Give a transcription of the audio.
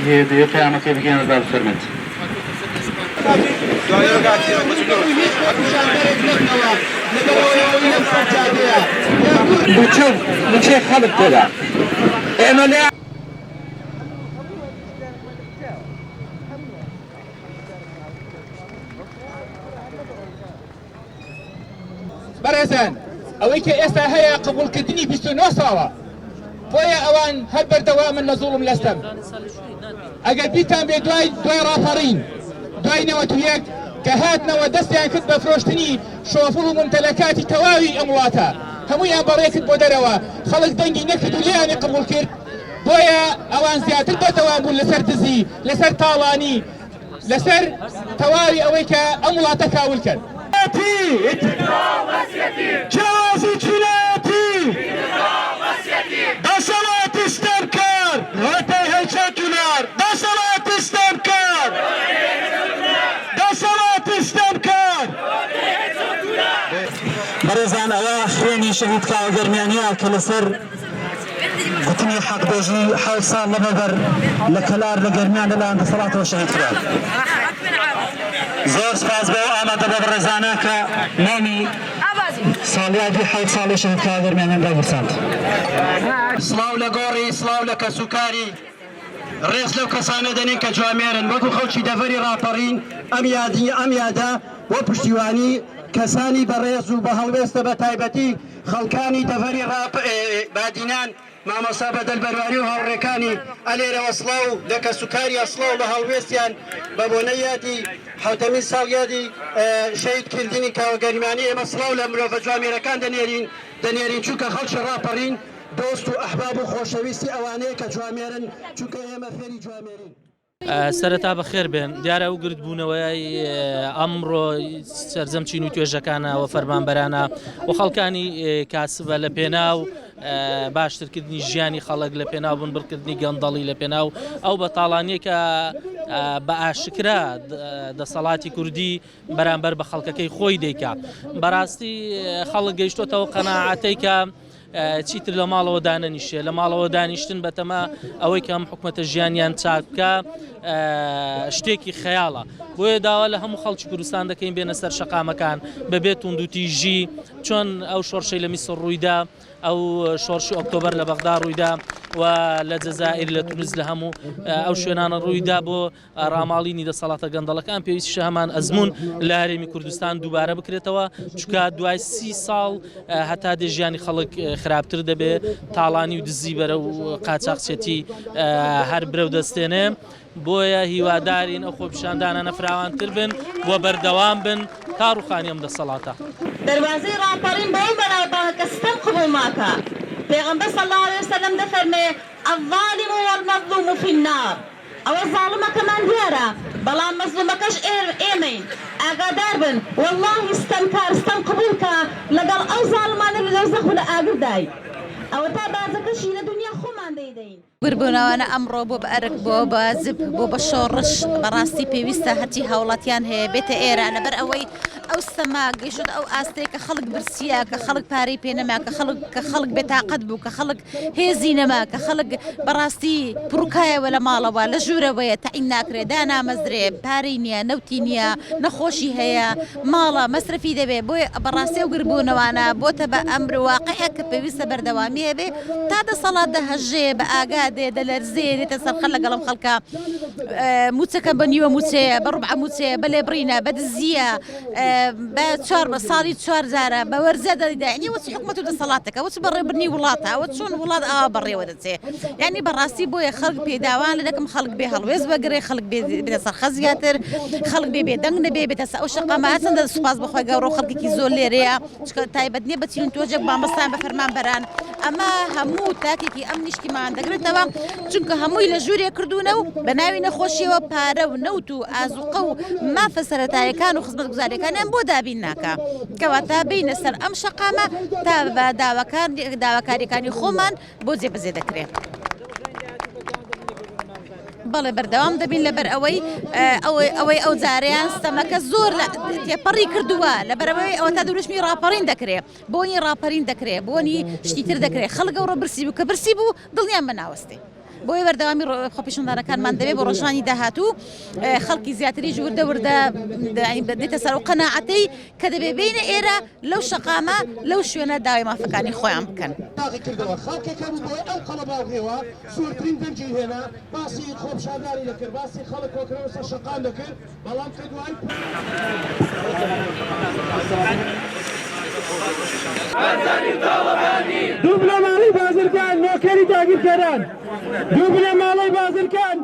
يدي قيامك بكين دار فرمت بتشوف خلق كذا انه لا برزان اويك اسا هيا قبول كدني بسنو سوا بويا اوان هبر دوام النزول لستم اگر بيتان بدواي رافرين دوای نەوەتویەک کە هاتنەوە دەستیان کرد بە فرۆشتنی شۆفڵ و ممتەلەکاتی تەواوی ئەم وڵاتە هەموویان بەڕێکرد بۆ دەرەوە خەڵک دەنگی نەکرد و لێیانی قبول کرد بۆیە ئەوان زیاتر بەتەوان بوون لەسەر دزی لەسەر تاڵانی لەسەر تەواوی ئەوەی کە ئەم وڵاتە کاول کرد جیازی چینەتی دەسەڵات ئیسلامکار هەتای هەلچەکولار دەسەڵات ئیسلامکار دەسەڵات ئیسلامکار بەڕێزان ئەوە خوێنی شەهید کاوەگەرمیانیە کە لەسەر گوتنی حەقبێژی 7 ساڵ لەبەر لە کەلار لە گەرمیان لەلایەن دەسەڵاتەوە شەهید کرا زۆر سپاس بۆ ئامادە بە بەڕێزانە کە نامی ساڵیادی 7 ساڵی شەهید کاوەگەرمیانیان داگرساند سڵاو لە گۆڕی سڵاو لە کەسوکاری ڕێز لەو کەسانە دەنێن کە جوامێرن وەکو خەڵکی دەڤەری ڕاپەڕین ئەم یادە وە پشتیوانی کەسانی بەڕێز و بە هەڵوێستە بە تایبەتی خەڵکانی دەڤەری بادینان مامۆستا بەدەلبەرواری و هاوڕێکانی ئەلێرەوە سڵاو لە کەسوکاری ئەسڵاو لە هەڵوێستیان بە بۆنەی یادی حوتەمین ساڵیادی شەهیدکردنی کاوەگەرمیانی ئێمە سڵاو لە مرۆڤە جوامێرەکان دەنێرین چونکە خەڵکی ڕاپەڕین دۆست و ئەحباب و خۆشەویستی ئەوانەیە کە جوامێرن چونکە ئێمە فێری جوامێرین سەرەتا بەخێر بێن دیارە ئەو گرتبوونەوەی ئەمڕۆ سەرجەمچین و توێژەکانەوە فەرمانبەرانە و خەڵکانی کاسبە لە پێناو باشترکردنی ژیانی خەڵک لە پێناو بنبڕکردنی گەندەڵی لە پێناو ئەو بەتاڵانیە کە بە ئاشکرا دەسەڵاتی کوردی بەرامبەر بە خەڵکەکەی خۆی دەیکا بەڕاستی خەڵک گەیشتۆتەوە قەناعەتەی کە چیتر لە ماڵەوە دانەنیشێ لە ماڵەوە دانیشتن بەتەما ئەوەی کە ئەم حکومەتە ژیانیان چاککە شتێکی خەیاڵە بۆیە داوا لە هەموو خەڵکی کوردستان دەکەین بێنە سەر شەقامەکان بەبێت توندوتیژی چۆن ئەو شۆڕشەی لە میسر ڕوویدا ئەو شۆڕشی ئۆکتۆبەر لە بەغدا ڕوویدا و لە جەزائیر لە تونس لە هەموو ئەو شوێنانە ڕوویدا بۆ ڕاماڵینی دەسەڵاتە گەندەڵەکان پێویستیشە هەمان ئەزمون لە هەرێمی کوردستان دووبارە بکرێتەوە چونکە دوای 30 ساڵ هەتا دێ ژیانی خەڵک خراپتر دەبێت تاڵانی و دزی بەرە و قاچاقچێتی هەر برەو دەستێنێ بۆیە هیوادارین ئەو خۆپیشاندانە نەفراوانتر بن و بەردەوام بن تا ڕوخانی ئەم دەسەڵاتە دەواازەی ڕاپەڕین بۆ بەراوباە کە ستەم قبول ماکە پێغەمبەر صلی الله عليه وسلم دەفەرمێ الظالم والمظلوم في النار ئەوە زاڵمەکەمان دیارە بەڵام مەزلومەکەش ئێمەین ئاگادار بن واللهی ستەمکار ستەم قبولکە لەگەڵ ئەو زاڵمانە لە دۆزەخ و لە ئاگردای ئەوە تا بازەکەشی لە دنیا خۆمان دەیدەین گربوونەوەنە ئەمڕۆ بۆ بە ئەرک بۆ بە زب بۆ بە شۆڕش بەڕاستی پێویستە هەتی هاوڵاتیان هەیە بێتە ئێرە لەبەر ئەوەی ئەو سەما گەیشت ئەو ئاستەیە کە خەڵک برسیە کە خەڵک پارەی پێنەما کە خەڵک بێتاقەت بوو کە خەڵک هێزی نەما کە خەڵک بەڕاستی پڕکایەوە لە ماڵەوە لە ژوورەوەیە تەعین ناکرێت دانامەزرێ پارەی نییە نەوتی نییە نەخۆشی هەیە ماڵە مەسرفی دەبێت بۆی بەڕاستی و گربوونەوەانە بۆتە بە ئەمر واقعەیە کە پێویستە بەردەوامی هەبێ تا دەسەڵات دەهەژێ بە ئاگا دەلەرزێ دێتە سەرخەل لەگەڵم خەڵکە موچەکە بە نیوە موچەیە بە ڕوبع موچەیە بە لێبڕینە بە دزیە بە ساڵی 4 جارە بە وەرزە دەیدا یعنی وەچ حکومەت و دەسەڵاتەکە وەچ بەڕێبرنی وڵاتە ئەوە چۆن وڵات ئاوا بەڕێوە دەچێ یعنی بەڕاستی بۆیە خەڵک پێداوان لە دەکەم خەڵک بێ هەڵوێز بەگرێ خەڵک بێتە سەرخە زیاتر خەڵک بێ بێدەنگ نەبێ بێتە ئەو شەقامە چەندە سوپاس بەخۆی گەورە و خەڵکێکی زۆر لێرەیە چکە تایبەت نییە بەچین تۆجێک بامبەستان بە فەرمانبەران ئەمە هەموو تاکێکی ئەم نیشتیمان دەگرێتەوە چونکە هەمووی لە ژوورێ کردوونە و بە ناوی نەخۆشیەوە پارە و نەوت و ئازوقە و مافە سەرەتایەکان و خزمەتگوزاریەکانیان بۆ دابین ناکە کەواتە بینە سەر ئەم شەقامە تا بە داواکاریەکانی خۆمان بۆ جێبەجێ دەکرێت. بەڵێ بەردەوام دەبین لەبەر ئەوەی ئەو جاریان ستەمەکە زۆر تێپەڕی کردووە لەبەرەوەی ئەوە تا دروشمی ڕاپەڕین دەکرێت بۆنی ڕاپەڕین دەکرێت بۆنی شتیتر دەکرێت خەڵک گەورە برسی بوو کە برسی بوو دڵنیان بەناوەستی بۆی بەردەوامی خۆپیشاندانەکانمان دەبێت بۆ ڕۆژانی داهاتوو خەڵکی زیاتریش وردە وردە دێتە سەر و قەناعەتەی کە دەبێ بینە ئێرە لەو شەقامە لەو شوێنە داوای مافەکانی خۆیان بکەن. تاقی کردەوە خەڵکێکە بوو بۆی ئەو قەڵەباڵغێوە سوورترین دەنجی هێنا باسی خۆپیشاندانی دەکرد باسی خەڵک کۆکرەوە سەر شەقام دەکرد بەڵام کە دوای دوو بلە ماڵی بازرگان نۆکەری داگیرکەران دوو بلە ماڵی بازرگان